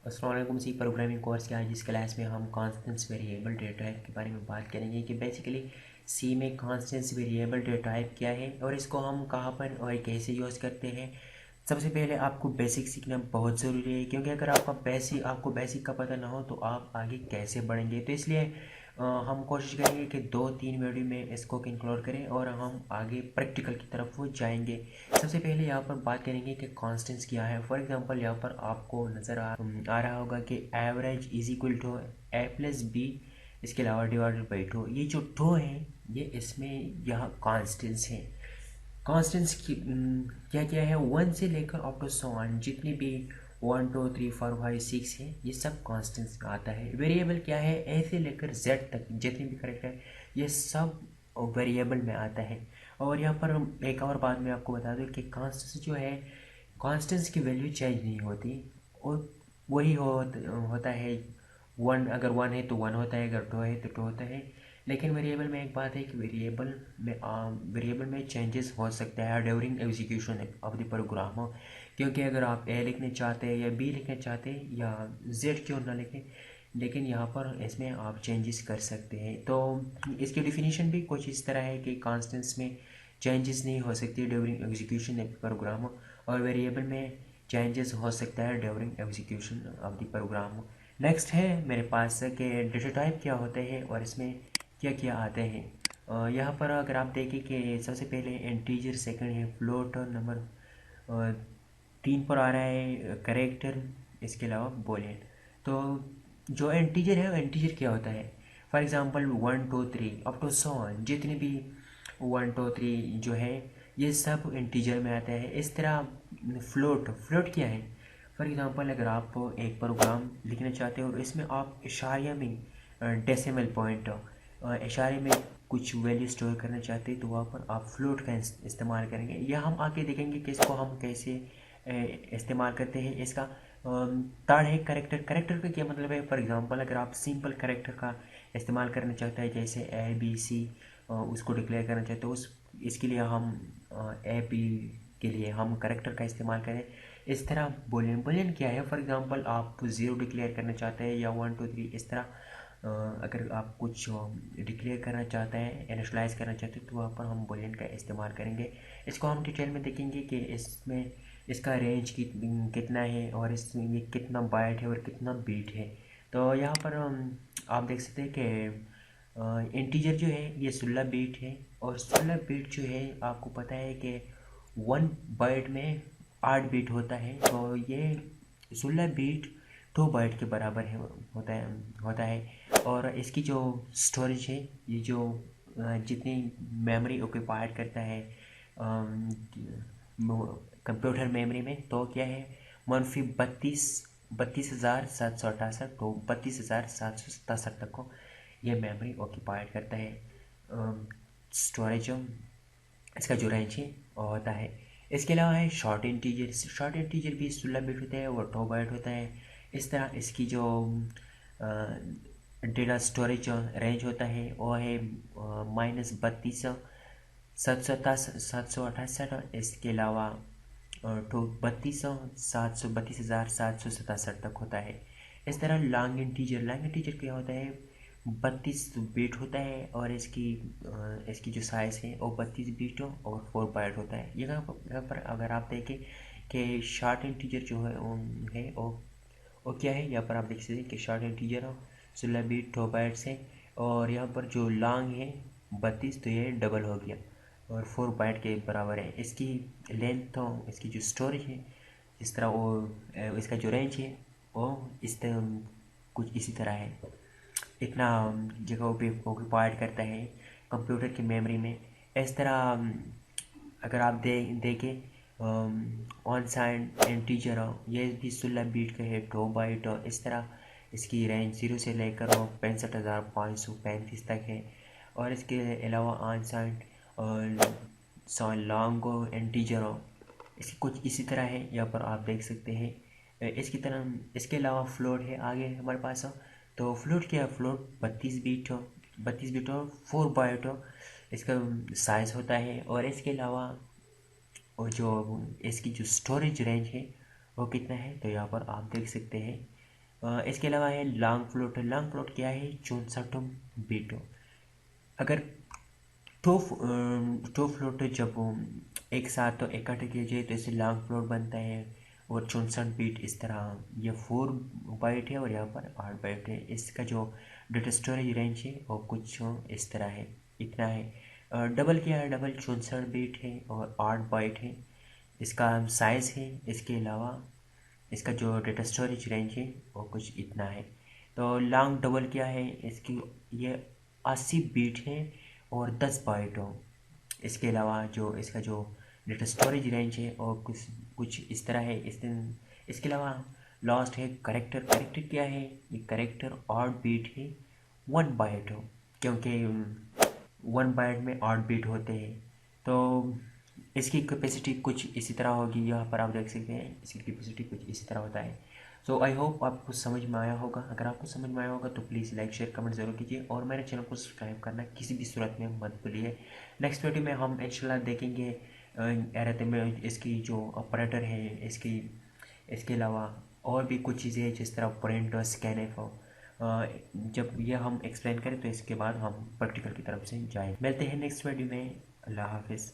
अस्सलाम वालेकुम। सी programming course के आज इस क्लास में हम कॉन्स्टेंट्स वेरिएबल डेटा टाइप के बारे में बात करेंगे कि बेसिकली सी में कॉन्स्टेंट्स वेरिएबल डेटा टाइप क्या है और इसको हम कहाँ पर और कैसे यूज़ करते हैं। सबसे पहले आपको बेसिक सीखना बहुत ज़रूरी है, क्योंकि अगर आपको बेसिक का पता ना हो तो आप आगे कैसे बढ़ेंगे। तो इसलिए हम कोशिश करेंगे कि 2-3 वीडियो में इसको इंक्लूड करें और हम आगे प्रैक्टिकल की तरफ वो जाएंगे। सबसे पहले यहाँ पर बात करेंगे कि कॉन्स्टेंट्स क्या है। फॉर एग्जांपल यहाँ पर आपको नज़र आ रहा होगा कि average is equal to A plus B, इसके अलावा डिवाइडेड बाई 2। ये जो 2 है ये इसमें यह कॉन्स्टेंट्स हैं। कॉन्स्टेंट्स की क्या क्या है, 1 से लेकर अप टू 100 जितनी भी 1 2 3 4 5 6 है ये सब कॉन्स्टेंट्स में आता है। वेरिएबल क्या है, ए से लेकर जेड तक जितनी भी करेक्टर है ये सब वेरिएबल में आता है। और यहाँ पर एक और बात मैं आपको बता दूँ कि कॉन्स्टेंट्स जो है, कॉन्स्टेंट्स की वैल्यू चेंज नहीं होती और वही होता है। 1 अगर 1 है तो 1 होता है, अगर 2 है तो 2 होता है। लेकिन वेरिएबल में एक बात है कि वेरिएबल में चेंजेस हो सकता है during execution of the program. क्योंकि अगर आप ए लिखने चाहते हैं या बी लिखना चाहते हैं या जेड क्यों ना लिखें, लेकिन यहाँ पर इसमें आप चेंजेस कर सकते हैं। तो इसकी डिफिनीशन भी कुछ इस तरह है कि कॉन्स्टेंट्स में चेंजेस नहीं हो सकती ड्यूरिंग एग्जीक्यूशन ऑफ प्रोग्राम, और वेरिएबल में चेंजेस हो सकता है during execution of the program. Next है मेरे पास कि डेटा टाइप क्या होते हैं और इसमें क्या क्या आते हैं। यहाँ पर अगर आप देखें कि सबसे पहले इंटीजर, सेकंड है फ्लोट, और नंबर 3 पर आ रहा है करेक्टर, इसके अलावा बूलियन। तो जो इंटीजर है वो इंटीजर क्या होता है, फॉर एग्जांपल 1 2 3 अप टू 100 जितनी भी 1 2 3 जो है ये सब इंटीजर में आता है। इस तरह फ्लोट, फ्लोट क्या है, फॉर एग्जांपल अगर आप एक प्रोग्राम लिखना चाहते हो और इसमें आप इशारिया में डेसिमल पॉइंट इशारे में कुछ वैल्यू स्टोर करना चाहते हैं तो वहाँ पर आप फ्लोट का इस्तेमाल करेंगे। या हम आगे देखेंगे कि इसको हम कैसे इस्तेमाल करते हैं। इसका थर्ड है करेक्टर। करेक्टर का क्या मतलब है, फॉर एग्जांपल अगर आप सिंपल करेक्टर का इस्तेमाल करना चाहते हैं जैसे ए बी सी, उसको डिक्लेयर करना चाहते हो इसके लिए हम ए बी के लिए हम करेक्टर का इस्तेमाल करें। इस तरह बुलियन, बुलियन क्या है, फॉर एग्जांपल आप 0 डिक्लेयर करना चाहते हैं या 1 2 3 इस तरह अगर आप कुछ डिक्लेयर करना चाहते हैं, इनिशलाइज करना चाहते हैं तो वहाँ पर हम बुलियन का इस्तेमाल करेंगे। इसको हम डिटेल में देखेंगे कि इसमें इसका रेंज कितना है और इसमें ये कितना बाइट है और कितना बीट है। तो यहाँ पर आप देख सकते हैं कि इंटीजर जो है ये 16 बीट है, और 16 बीट जो है आपको पता है कि 1 बाइट में 8 बीट होता है। तो ये 16 बीट 2 बाइट के बराबर है होता है। और इसकी जो स्टोरेज है, ये जो जितनी मेमोरी ऑक्यूपाइड करता है कंप्यूटर मेमोरी में, तो क्या है मनफी 32,768, तो 32,767 तक को ये मेमोरी ऑक्यूपाइड करता है। स्टोरेज इसका जो रेंज है वो होता है। इसके अलावा है शॉर्ट इंटीजर। शॉर्ट इंटीजर भी 16 बिट होता है और 2 बाइट होता है। इस तरह इसकी जो डेटा स्टोरेज रेंज होता है वो है -32,768। इसके अलावा तो 32,732,767 तक होता है। इस तरह लॉन्ग इंटीजर, लॉन्ग इंटीजर क्या होता है, 32 बीट होता है और इसकी जो साइज़ है वो 32 बीट और 4 बाइट होता है। यहाँ पर अगर आप देखें कि शॉर्ट इंटीजर जो है वो क्या है, यहाँ पर आप देख सकते हैं कि शॉर्ट इंटीजर 16 बीट 2 बाइट्स है, और यहाँ पर जो लॉन्ग है 32, तो ये डबल हो गया और 4 बाइट के बराबर है। इसकी लेंथ तो इसकी जो स्टोरेज है इस तरह वो इसका जो रेंज है वो इस तरह कुछ इसी तरह है। इतना जगह पे ऑक्यूपाइड करता है कंप्यूटर की मेमोरी में। इस तरह अगर आप देखें ऑन साइड इंटीजर ये भी 16 बीट का है 2 बाइट, और इस तरह इसकी रेंज 0 से लेकर 65,535 तक है। और इसके अलावा ऑन साइड लॉन्ग इंटीजर इसकी कुछ इसी तरह है, यहाँ पर आप देख सकते हैं। इसकी तरह इसके अलावा फ्लोट है आगे हमारे पास। तो फ्लोट क्या है, फ्लोट 32 बीट और 4 बाइट इसका साइज़ होता है। और इसके अलावा जो इसकी जो स्टोरेज रेंज है वो कितना है, तो यहाँ पर आप देख सकते हैं इसके अलावा है लॉन्ग फ्लोट। लॉन्ग फ्लोट क्या है? 64 बीट। अगर टू फ्लोट जब एक साथ तो इकट्ठे किए जाए तो इससे लॉन्ग फ्लोट बनता है। और 64 बीट इस तरह ये 4 बाइट है और यहाँ पर 8 बाइट है। इसका जो डेटा स्टोरेज रेंज है वो कुछ इस तरह है, इतना है। डबल क्या है? डबल 64 बीट है और 8 बाइट है। इसका साइज़ है। इसके अलावा इसका जो डेटा स्टोरेज रेंज है वो कुछ इतना है। तो लॉन्ग डबल क्या है? इसकी ये 80 बीट है और 10 बाइट हो। इसके अलावा जो इसका जो डेटा स्टोरेज रेंज है और कुछ कुछ इस तरह है। इसके अलावा लास्ट है करेक्टर। करेक्टर क्या है? ये करेक्टर 8 बीट है, 1 बाइट हो, क्योंकि 1 बाइट में 8 बीट होते हैं। तो इसकी कैपेसिटी कुछ इसी तरह होगी। यहाँ पर आप देख सकते हैं इसकी कैपेसिटी कुछ इसी तरह होता है। सो आई होप आपको समझ में आया होगा। अगर आपको समझ में आया होगा तो प्लीज़ लाइक शेयर कमेंट ज़रूर कीजिए और मेरे चैनल को सब्सक्राइब करना किसी भी सूरत में मत भूलिए। नेक्स्ट वीडियो में हम इंशाल्लाह देखेंगे एरिथमेटिक इसकी जो ऑपरेटर है इसकी, इसके अलावा और भी कुछ चीज़ें हैं जिस तरह प्रिंट और स्कैनफ हो। जब ये हम एक्सप्लेन करें तो इसके बाद हम प्रैक्टिकल की तरफ से जाएँ। मिलते हैं नेक्स्ट वीडियो में। अल्लाह हाफिज़।